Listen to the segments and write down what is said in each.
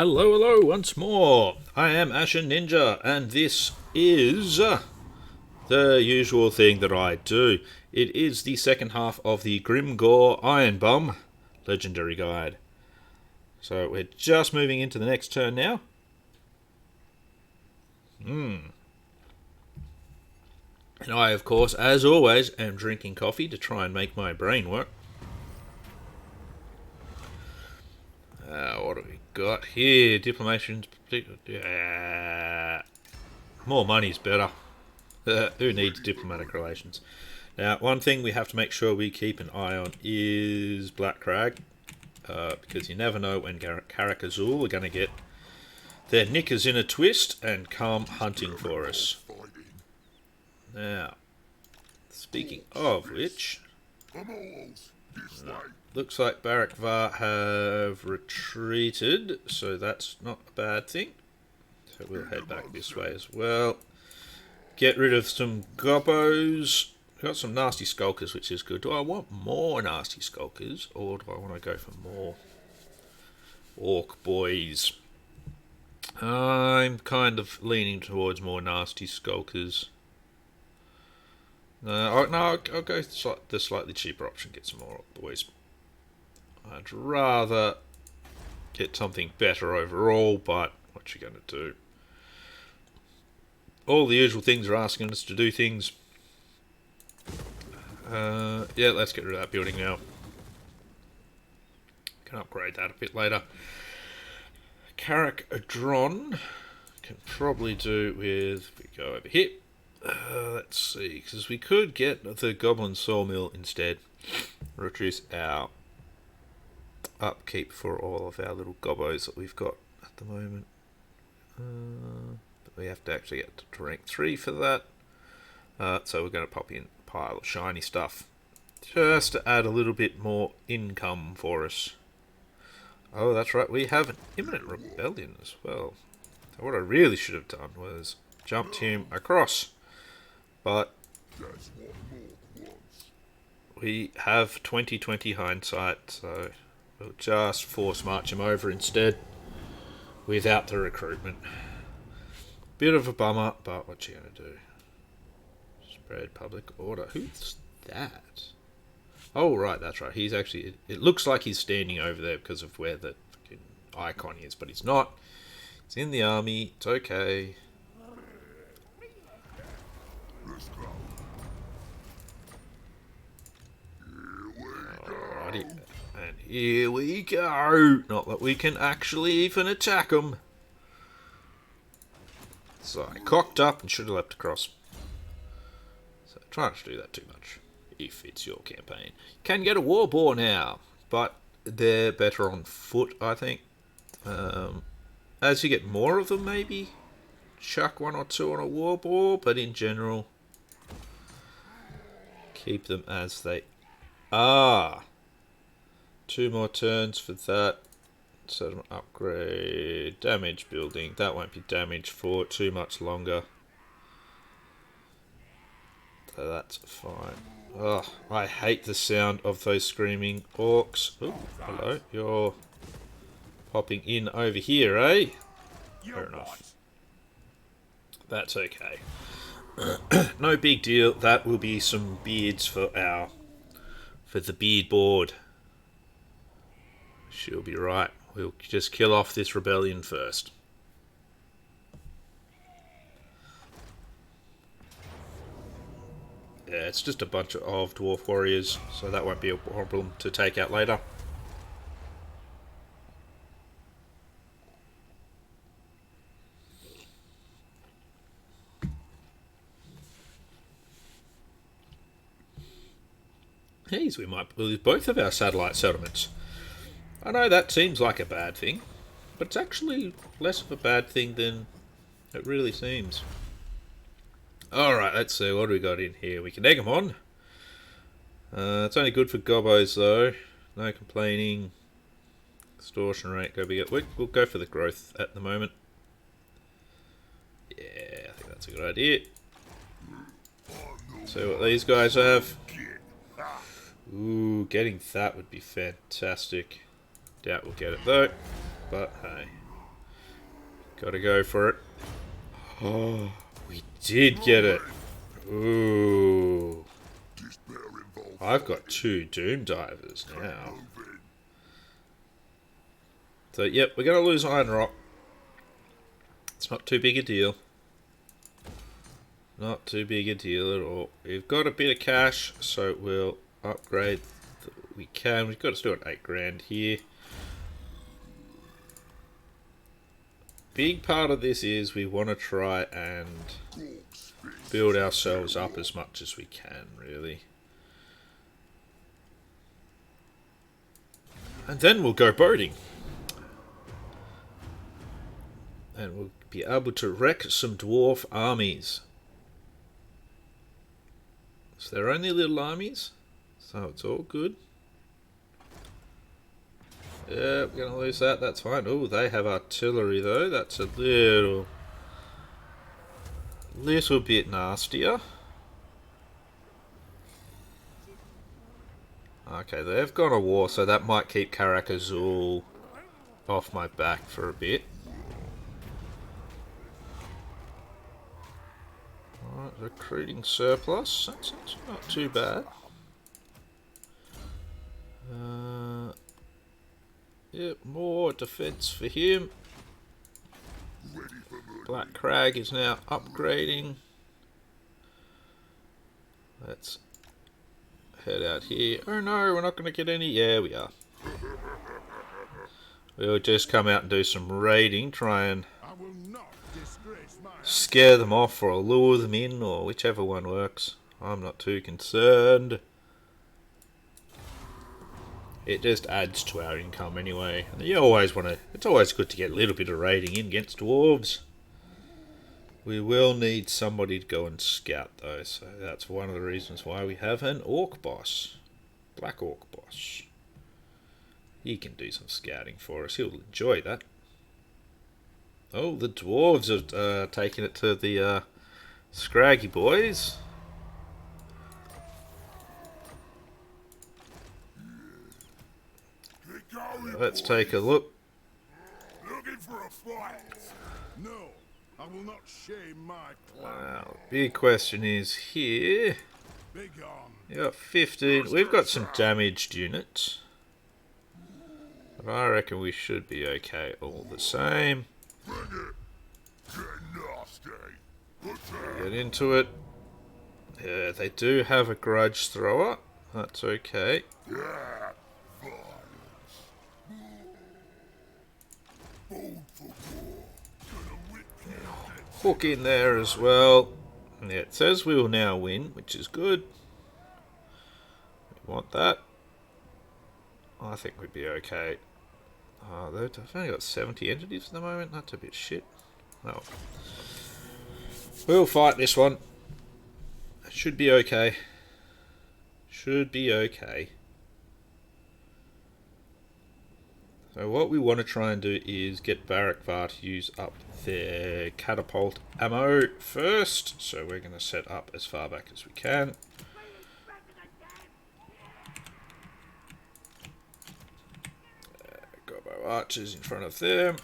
Hello, hello, once more. I am Ashen Ninja, and this is the usual thing that I do. It is the second half of the Grimgor Iron Bomb Legendary Guide. So we're just moving into the next turn now. And I, of course, as always, am drinking coffee to try and make my brain work. What have we got here? Diplomations. More money's better. Who needs diplomatic relations? Now, one thing we have to make sure we keep an eye on is Black Crag. Because you never know when Karak Azul are going to get their knickers in a twist and come hunting for us. Now, speaking of which, looks like Barak Var have retreated, so that's not a bad thing. So we'll head back this way as well. Get rid of some gobbos. Got some nasty skulkers, which is good. Do I want more nasty skulkers, or do I want to go for more orc boys? I'm kind of leaning towards more nasty skulkers. No, I'll go the slightly cheaper option, get some more orc boys. I'd rather get something better overall, but what you going to do? All the usual things are asking us to do things. Yeah, let's get rid of that building now. Can upgrade that a bit later. Karak Adron can probably do with, if we go over here. Let's see, because we could get the Goblin Sawmill instead. Reduce our upkeep for all of our little gobbos that we've got at the moment. But we have to actually get to rank 3 for that. So we're going to pop in a pile of shiny stuff. Just to add a little bit more income for us. Oh, that's right, we have an imminent rebellion as well. So what I really should have done was jumped him across. But we have 20/20 hindsight, so we'll just force march him over instead without the recruitment. Bit of a bummer, but what you gonna do? Spread public order. Who's that? Oh, right, that's right. He's actually... It looks like he's standing over there because of where the fucking icon is, but he's not. He's in the army. It's okay. Alrighty. And here we go. Not that we can actually even attack him. So I cocked up and should have leapt across. So try not to do that too much. If it's your campaign. You can get a war boar now, but they're better on foot, I think. As you get more of them, maybe chuck 1 or 2 on a war boar, but in general, keep them as they are. 2 more turns for that. Settlement upgrade, damage building. That won't be damage for too much longer. So that's fine. Oh, I hate the sound of those screaming orcs. Oh, hello. You're popping in over here, eh? Fair enough. That's okay. No big deal. That will be some beards for the beard board. She'll be right. We'll just kill off this rebellion first. Yeah, it's just a bunch of dwarf warriors, so that won't be a problem to take out later. Geez, we might lose both of our satellite settlements. I know that seems like a bad thing, but it's actually less of a bad thing than it really seems. Alright, let's see, what do we got in here? We can egg them on. It's only good for gobbos though. No complaining. Extortion rate, we'll go for the growth at the moment. Yeah, I think that's a good idea. See what these guys have. Ooh, getting that would be fantastic. Doubt we'll get it though. But hey. Gotta go for it. Oh, we did get it. Ooh. I've got 2 Doom Divers now. So, yep, we're going to lose Iron Rock. It's not too big a deal. Not too big a deal at all. We've got a bit of cash, so we'll upgrade that we can. We've got to still got 8 grand here. Big part of this is we want to try and build ourselves up as much as we can, really. And then we'll go boating. And we'll be able to wreck some dwarf armies. So they're only little armies, so it's all good. Yeah, we're going to lose that, that's fine. Oh, they have artillery though, that's a little bit nastier. Okay, they've gone to war, so that might keep Karakazul off my back for a bit. Alright, recruiting surplus. That's not too bad. Yep, more defense for him. Black Crag is now upgrading. Let's head out here. Oh no, we're not going to get any. Yeah, we are. We'll just come out and do some raiding, try and scare them off or lure them in, or whichever one works. I'm not too concerned. It just adds to our income anyway. And you always want to. It's always good to get a little bit of raiding in against dwarves. We will need somebody to go and scout though, so that's one of the reasons why we have an orc boss, Black Orc boss. He can do some scouting for us. He'll enjoy that. Oh, the dwarves have taken it to the Scraggy boys. Let's take a look. Looking for a fight? No, I will not shame my clan. Wow, big question is here. You got 15. We've got some damaged units, but I reckon we should be okay all the same. Get into it. Yeah, they do have a grudge thrower. That's okay. Hook in there as well. Yeah, it says we will now win, which is good. We want that. I think we'd be okay. Oh, they've only got 70 entities at the moment. That's a bit shit. Oh. We'll fight this one. It should be okay. Should be okay. So what we want to try and do is get Barakvar to use up their catapult ammo first. So we're going to set up as far back as we can. Gobbo archers in front of them.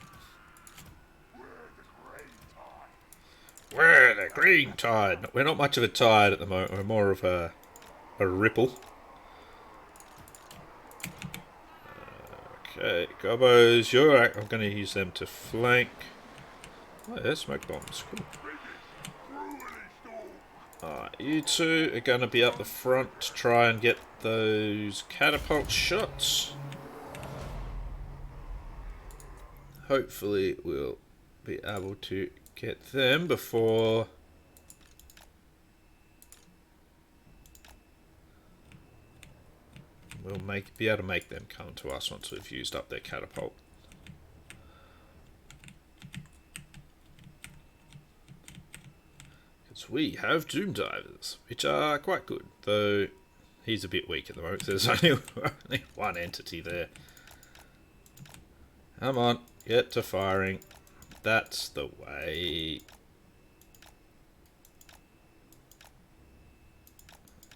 We're the green tide. We're not much of a tide at the moment. We're more of a ripple. Okay, Gobbos, I'm going to use them to flank. Oh, there's smoke bombs. Cool. Alright, you two are going to be up the front to try and get those catapult shots. Hopefully we'll be able to get them before we'll be able to make them come to us once we've used up their catapult. Because we have Doom Divers, which are quite good, though he's a bit weak at the moment. There's only one entity there. Come on, get to firing. That's the way.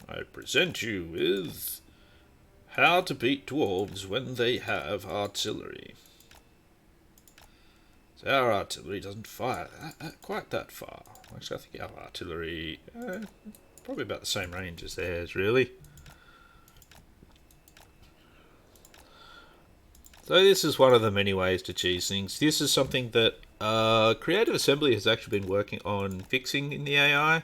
I present you with how to beat dwarves when they have artillery. So our artillery doesn't fire quite that far. Actually, I think our artillery probably about the same range as theirs, really. So this is one of the many ways to cheese things. This is something that Creative Assembly has actually been working on fixing in the AI.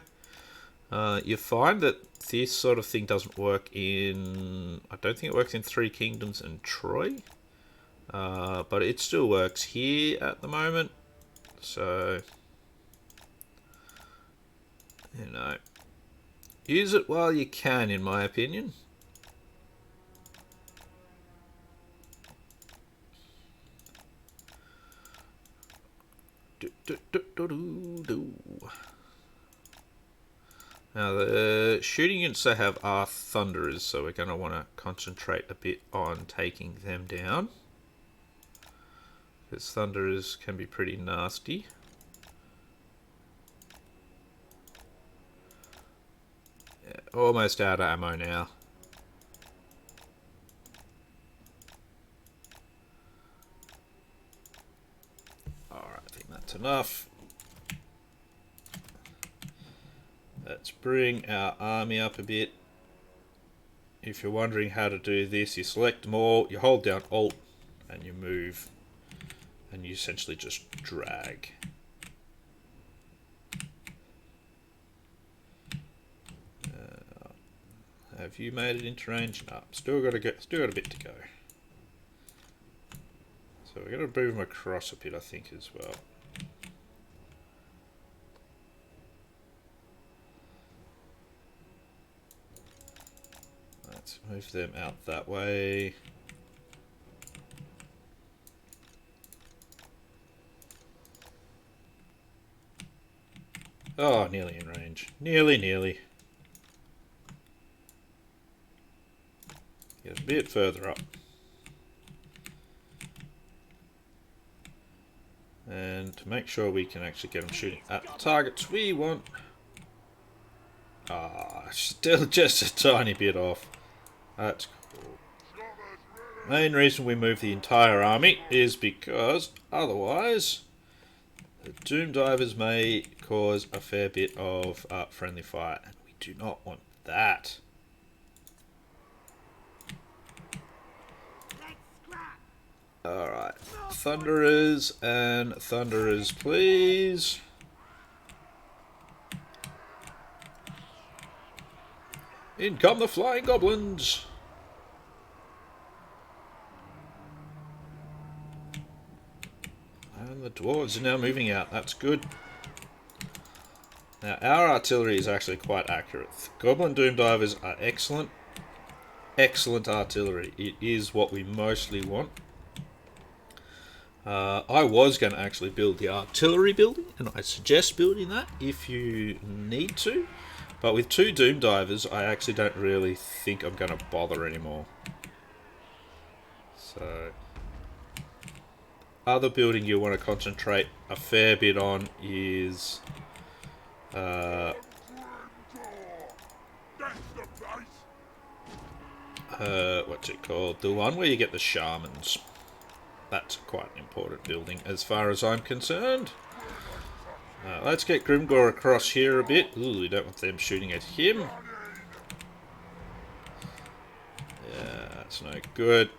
You find that this sort of thing doesn't work in... I don't think it works in Three Kingdoms and Troy. But it still works here at the moment. So, you know, use it while you can, in my opinion. Now, the shooting units they have are Thunderers, so we're going to want to concentrate a bit on taking them down. Because Thunderers can be pretty nasty. Yeah, almost out of ammo now. Alright, I think that's enough. Let's bring our army up a bit. If you're wondering how to do this, you select them all, you hold down Alt, and you move. And you essentially just drag. Have you made it into range? No, still got a bit to go. So we're going to move them across a bit, I think, as well. Let's move them out that way. Oh, nearly in range. Nearly. Get a bit further up. And to make sure we can actually get them shooting at the targets we want. Still just a tiny bit off. That's cool. Main reason we move the entire army is because otherwise the Doom Divers may cause a fair bit of friendly fire, and we do not want that. Alright, Thunderers and Thunderers, please. In come the Flying Goblins! And the Dwarves are now moving out, that's good. Now, our artillery is actually quite accurate. Goblin Doom Divers are excellent. Excellent artillery. It is what we mostly want. I was going to actually build the artillery building, and I suggest building that if you need to. But with 2 Doom Divers, I actually don't really think I'm going to bother anymore. So, other building you want to concentrate a fair bit on is what's it called? The one where you get the shamans. That's quite an important building as far as I'm concerned. Let's get Grimgor across here a bit. Ooh, we don't want them shooting at him. Yeah, that's no good.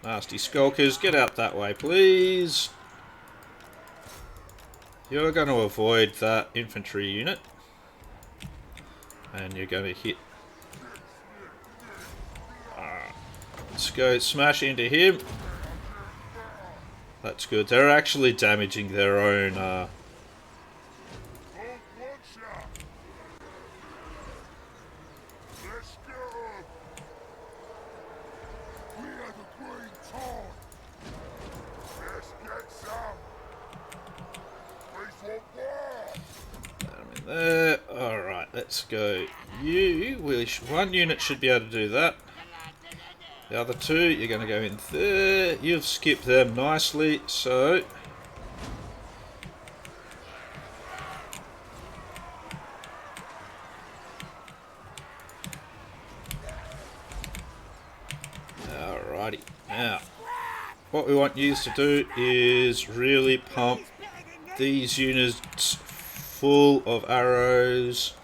Nasty skulkers, get out that way, please. You're going to avoid that infantry unit. And you're going to hit. Let's go smash into him. That's good. They're actually damaging their own... there. Alright, let's go. One unit should be able to do that. The other 2, you're going to go in there. You've skipped them nicely, so... Alrighty. Now, what we want you to do is really pump these units full of arrows.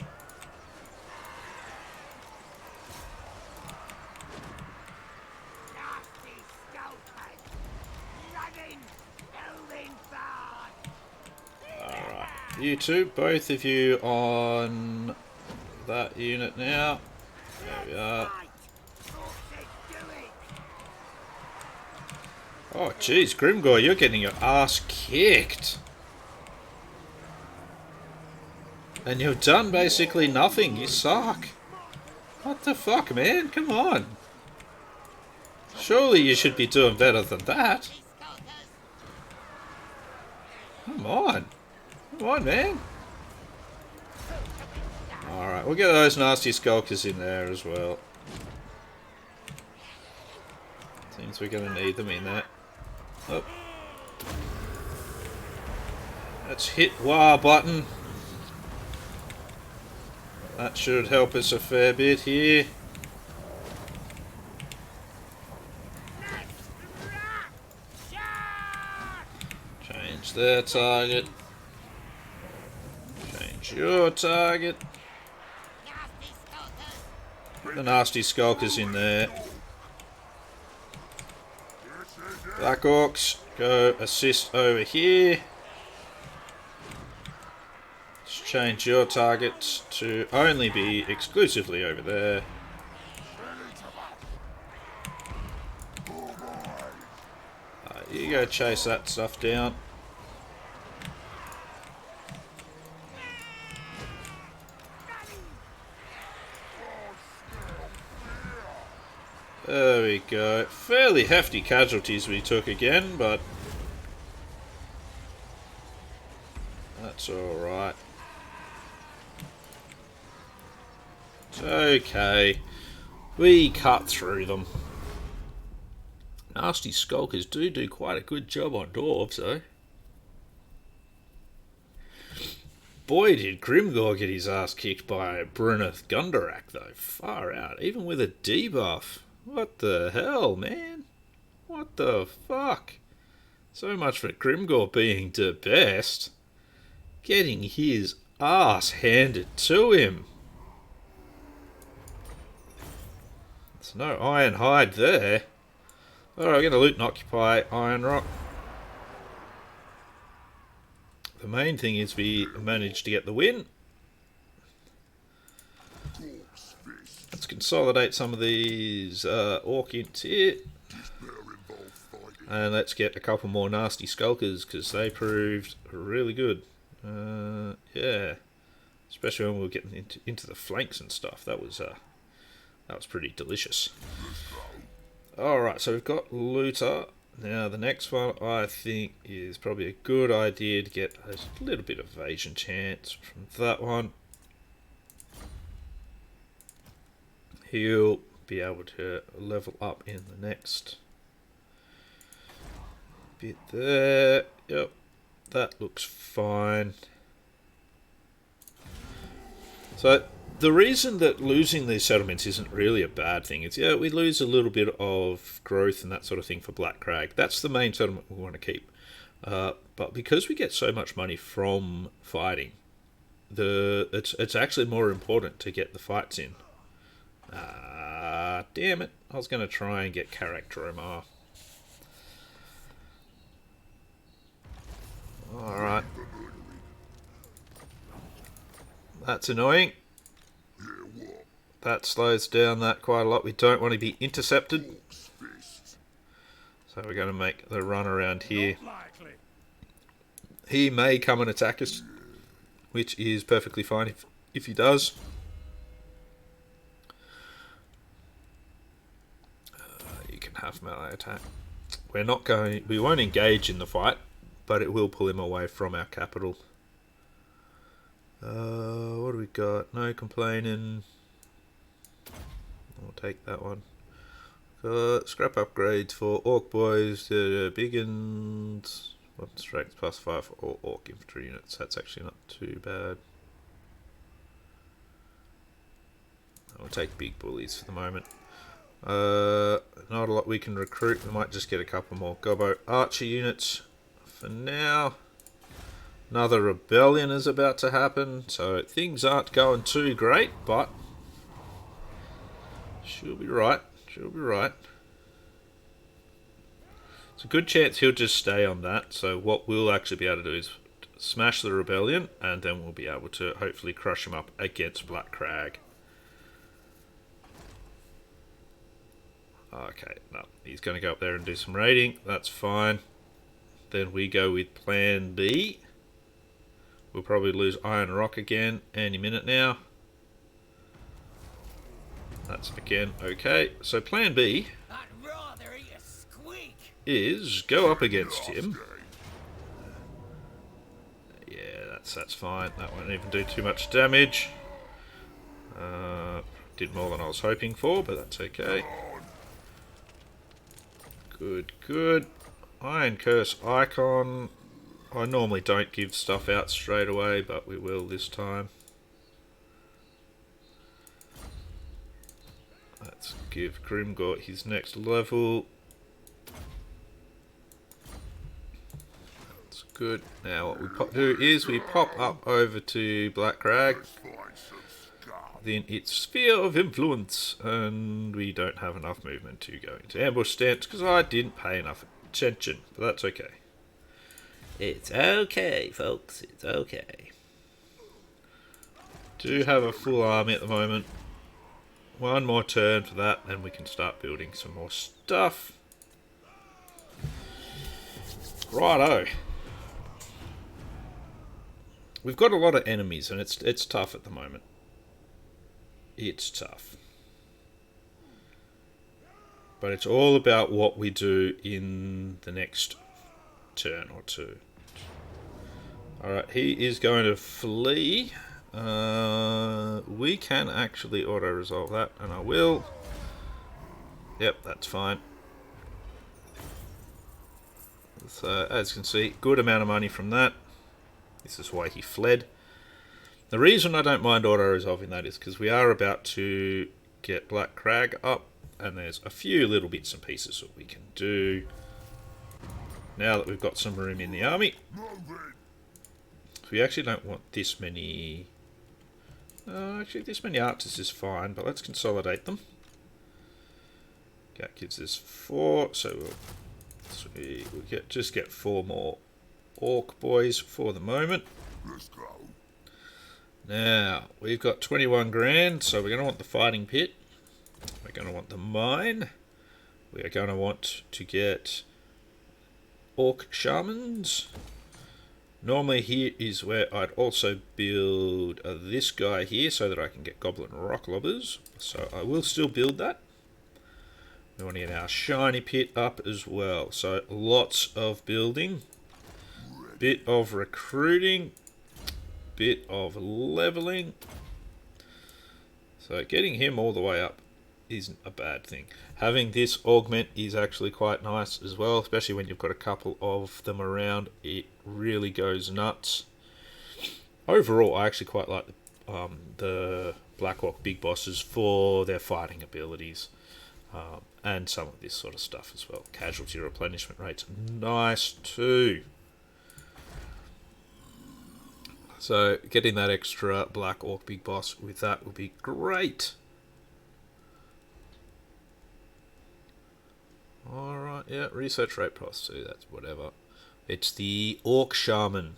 Alright, you two, both of you on that unit now. There we are. Oh jeez, Grimgor, you're getting your ass kicked. And you've done basically nothing, you suck. What the fuck, man? Come on. Surely you should be doing better than that. Come on. Come on, man. Alright, we'll get those nasty skulkers in there as well. Seems we're going to need them in there. Oh. Let's hit Y button. That should help us a fair bit here. Change their target. Change your target. The nasty skulkers in there. Black Orcs, go assist over here. Let's change your targets to only be exclusively over there. You go chase that stuff down. There we go. Fairly hefty casualties we took again, but that's alright. It's okay. We cut through them. Nasty skulkers do quite a good job on dwarves, though. Boy, did Grimgor get his ass kicked by Bruneth Gundarak, though. Far out. Even with a debuff. What the hell, man? What the fuck? So much for Grimgor being the best. Getting his ass handed to him. There's no iron hide there. Alright, we're going to loot and occupy Iron Rock. The main thing is we managed to get the win. Let's consolidate some of these orc ints here. And let's get a couple more nasty skulkers because they proved really good. Yeah. Especially when we were getting into the flanks and stuff. That was pretty delicious. Alright, so we've got Looter. Now the next one I think is probably a good idea to get a little bit of evasion chance from that one. He'll be able to level up in the next bit there. Yep, that looks fine. So the reason that losing these settlements isn't really a bad thing is, yeah, we lose a little bit of growth and that sort of thing for Black Crag. That's the main settlement we want to keep. But because we get so much money from fighting, it's actually more important to get the fights in. Damn it. I was going to try and get Character Omar. Alright. That's annoying. That slows down that quite a lot. We don't want to be intercepted. So we're going to make the run around here. He may come and attack us, which is perfectly fine if he does. You can have melee attack. We won't engage in the fight, but it will pull him away from our capital. What do we got? No complaining. I'll take that one. Got scrap upgrades for Orc Boys, Biggins. One strength plus 5 for all Orc infantry units. That's actually not too bad. I'll take big bullies for the moment. Not a lot we can recruit. We might just get a couple more Gobbo Archer units for now. Another rebellion is about to happen, so things aren't going too great, but she'll be right. She'll be right. It's a good chance he'll just stay on that, so what we'll actually be able to do is smash the rebellion, and then we'll be able to hopefully crush him up against Black Crag. Okay, no, he's going to go up there and do some raiding. That's fine. Then we go with Plan B. We'll probably lose Iron Rock again any minute now. That's again okay. So Plan B is go up against him. Yeah, that's fine. That won't even do too much damage. Did more than I was hoping for, but that's okay. Good, good. Iron Curse Icon. I normally don't give stuff out straight away, but we will this time. Let's give Grimgor his next level. That's good. Now what we do is we pop up over to Black Crag. Then its sphere of influence, and we don't have enough movement to go into ambush stance because I didn't pay enough attention, but that's okay. It's okay, folks, it's okay. Do have a full army at the moment. One more turn for that, then we can start building some more stuff. Righto. We've got a lot of enemies, and it's tough at the moment. It's tough. But it's all about what we do in the next turn or two. Alright, he is going to flee. We can actually auto-resolve that, and I will. Yep, that's fine. So, as you can see, good amount of money from that. This is why he fled. The reason I don't mind auto-resolving that is because we are about to get Black Crag up, and there's a few little bits and pieces that we can do now that we've got some room in the army. We actually don't want this many... actually, this many archers is fine, but let's consolidate them. That gives us 4, so we'll just get 4 more Orc boys for the moment. Let's go. Now, we've got 21 grand, so we're going to want the fighting pit. We're going to want the mine. We are going to want to get Orc shamans. Normally here is where I'd also build this guy here so that I can get goblin rock lobbers. So I will still build that. We want to get our shiny pit up as well. So lots of building. Bit of recruiting. Bit of leveling. So getting him all the way up isn't a bad thing. Having this augment is actually quite nice as well, especially when you've got a couple of them around. It really goes nuts. Overall, I actually quite like the Black Orc big bosses for their fighting abilities, and some of this sort of stuff as well. Casualty replenishment rates, nice too. So getting that extra Black Orc big boss with that would be great. Alright, yeah, research rate plus 2, that's whatever. It's the Orc Shaman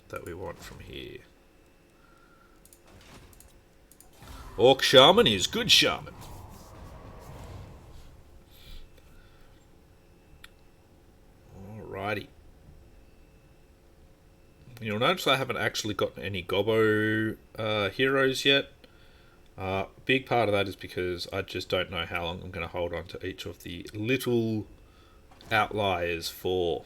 that we want from here. Orc Shaman is good Shaman. Alrighty. You'll notice I haven't actually gotten any Gobbo heroes yet. Big part of that is because I just don't know how long I'm going to hold on to each of the little outliers for.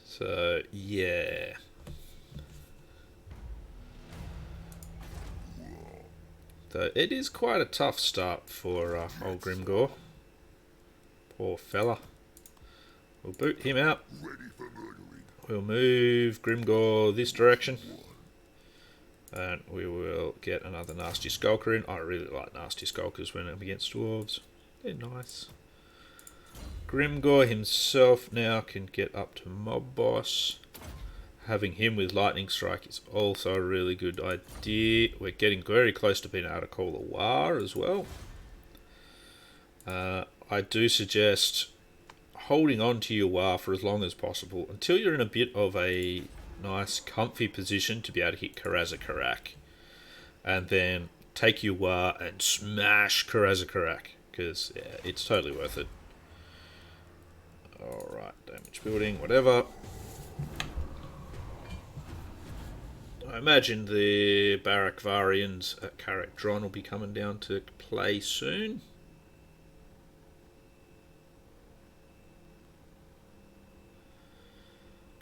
So, yeah. So it is quite a tough start for old Grimgor. Poor fella. We'll boot him out. We'll move Grimgor this direction. And we will get another nasty skulker in. I really like nasty skulkers when I'm against dwarves. They're nice. Grimgor himself now can get up to mob boss. Having him with lightning strike is also a really good idea. We're getting very close to being able to call a war as well. I do suggest holding on to your war for as long as possible until you're in a bit of a nice comfy position to be able to hit Karazakarak, and then take your war and smash Karazakarak, because yeah, it's totally worth it. Alright, damage building, whatever. I imagine the Barakvarians at Karak-Dron will be coming down to play soon.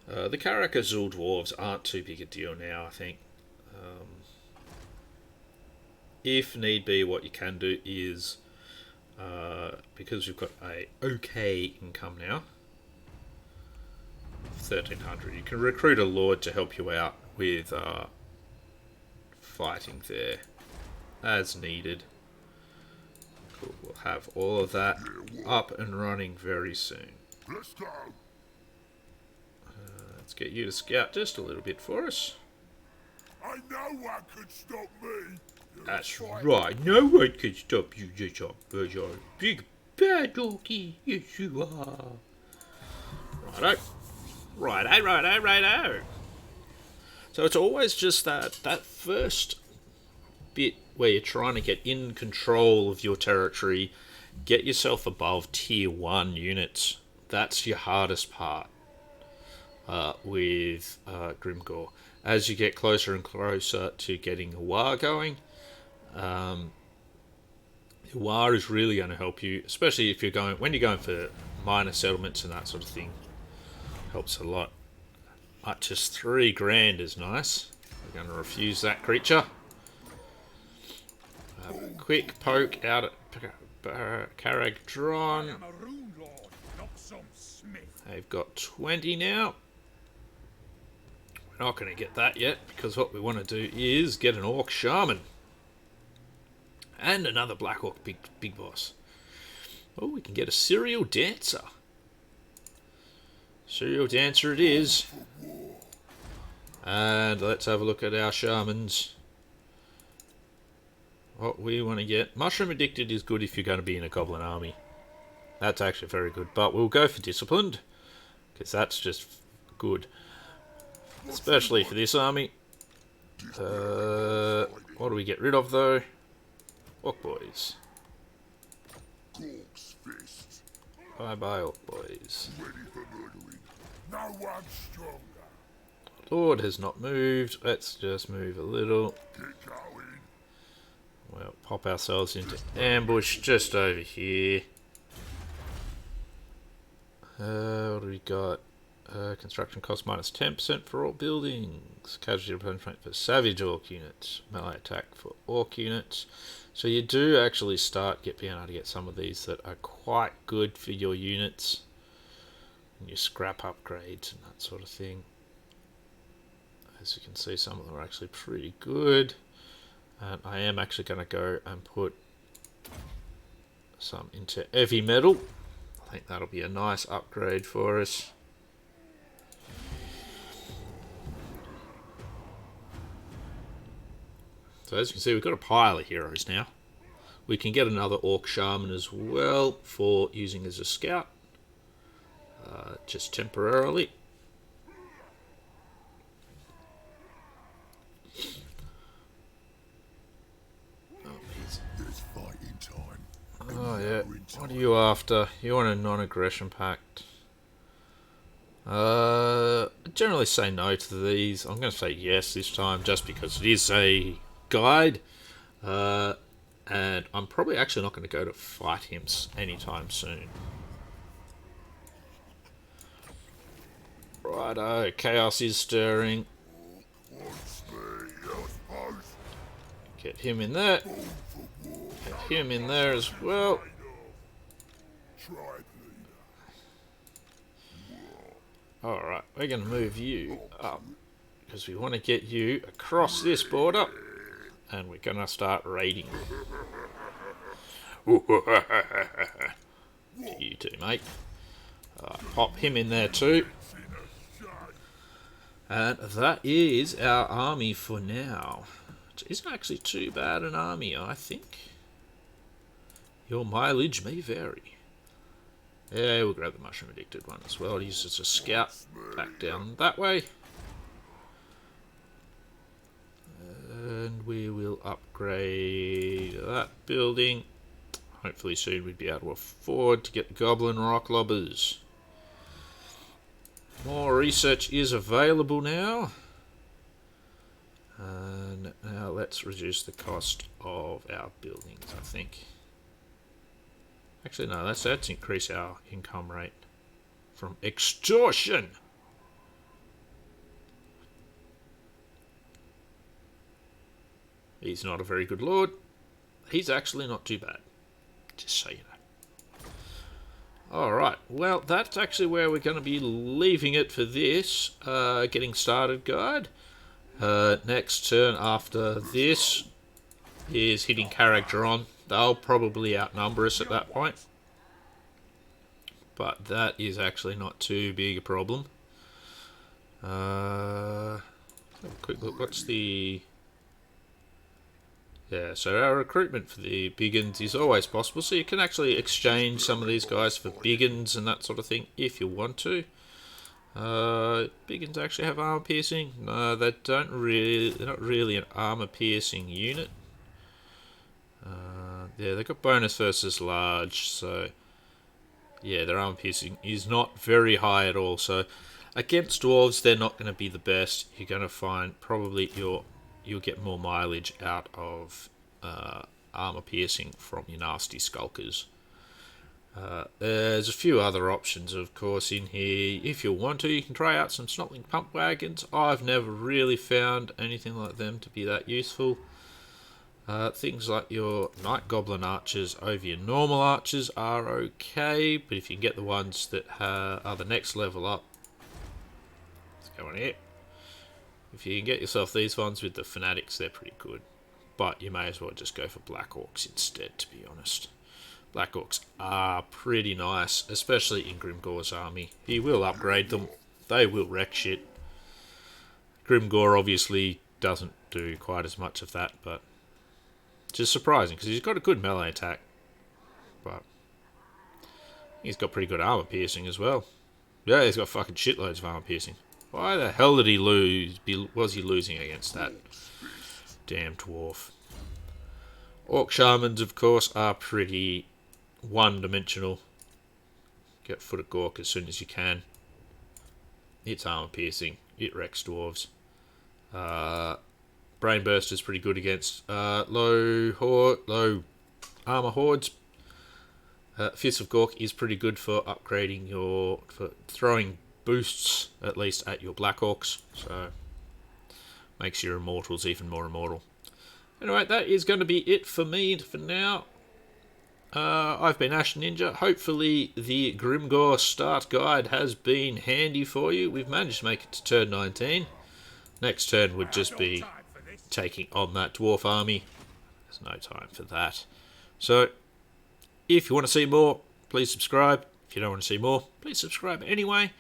The Karak Azul dwarves aren't too big a deal now, I think. If need be, what you can do is, because we've got a okay income now, 1300, you can recruit a lord to help you out with fighting there as needed. Cool. We'll have all of that up and running very soon. Let's go. Let's get you to scout just a little bit for us. I know what could stop me. That's right. No one can stop you, you big bad doggy. Yes, you are. Righto. Righto. So it's always just that first bit where you're trying to get in control of your territory, get yourself above tier 1 units. That's your hardest part with Grimgor. As you get closer and closer to getting a war going, the war is really going to help you, especially if when you're going for minor settlements and that sort of thing. Helps a lot. Just 3 grand is nice. We're going to refuse that creature. A quick poke out at Karak-Dron. They've got 20 now. We're not going to get that yet, because what we want to do is get an Orc Shaman. And another Black Orc big boss. Oh, we can get a Serial Dancer. Serial Dancer it is. And let's have a look at our shamans. What we want to get. Mushroom Addicted is good if you're going to be in a goblin army. That's actually very good. But we'll go for Disciplined, because that's just good. Especially for this army. What do we get rid of though? Orc boys. Bye bye, Orc boys. No one stronger. Lord has not moved. Let's just move a little. Get going. We'll pop ourselves into ambush just over here. What do we got? Construction cost minus 10% for all buildings. Casualty replenishment for savage orc units. Melee attack for orc units. So you do actually being able to get some of these that are quite good for your units. And your scrap upgrades and that sort of thing. As you can see, some of them are actually pretty good. And I am actually going to go and put some into heavy metal. I think that'll be a nice upgrade for us. So as you can see, we've got a pile of heroes now. We can get another Orc Shaman as well for using as a scout. Just temporarily. Oh yeah, what are you after? You want a non-aggression pact. Generally say no to these. I'm going to say yes this time, just because it is a guide. And I'm probably actually not going to go to fight him anytime soon. Righto, chaos is stirring. Get him in there. Get him in there as well. Alright, we're going to move you up. because we want to get you across this border, and we're going to start raiding. You too, mate. Pop him in there too. And that is our army for now. It isn't actually too bad an army, I think. Your mileage may vary. Yeah, we'll grab the mushroom addicted one as well. Use it as a scout back down that way. And we will upgrade that building. Hopefully soon we'd be able to afford to get the goblin rock lobbers. More research is available now. And now let's reduce the cost of our buildings, I think. Actually, no, let's increase our income rate from extortion. He's not a very good lord. He's actually not too bad. Just so you know. Alright, well, that's actually where we're going to be leaving it for this getting started guide. Next turn after this is hitting character on. They'll probably outnumber us at that point. But that is actually not too big a problem. Have a quick look. What's the... Yeah, so our recruitment for the biggins is always possible. So you can actually exchange some of these guys for biggins and that sort of thing if you want to. Biggins actually have armor piercing. No, they don't really. They're not really an armor piercing unit. Yeah, they've got bonus versus large, so yeah, their armor piercing is not very high at all. So against dwarves, they're not going to be the best. You're going to find probably you'll get more mileage out of armor piercing from your nasty skulkers. There's a few other options, of course, in here. If you want to, you can try out some snotling pump wagons. I've never really found anything like them to be that useful. Things like your night goblin archers over your normal archers are okay, but if you can get the ones that are the next level up, let's go on here. If you can get yourself these ones with the fanatics, they're pretty good. But you may as well just go for black orcs instead, to be honest. Black orcs are pretty nice, especially in Grimgor's army. He will upgrade them. They will wreck shit. Grimgor obviously doesn't do quite as much of that, but which is surprising because he's got a good melee attack. But he's got pretty good armor piercing as well. Yeah, he's got fucking shitloads of armor piercing. Why the hell did he lose? Was he losing against that damn dwarf? Orc shamans, of course, are pretty one-dimensional. Get foot of Gork as soon as you can. It's armor piercing. It wrecks dwarves. Brain burst is pretty good against low armor hordes. Fist of Gork is pretty good for upgrading for throwing boosts, at least at your Black Orcs, so makes your immortals even more immortal. Anyway, that is going to be it for me for now. I've been Ash Ninja. Hopefully the Grimgor start guide has been handy for you. We've managed to make it to turn 19. Next turn would just be taking on that dwarf army. There's no time for that. So, if you want to see more, please subscribe. If you don't want to see more, please subscribe anyway.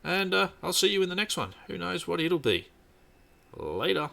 And I'll see you in the next one. Who knows what it'll be. Later.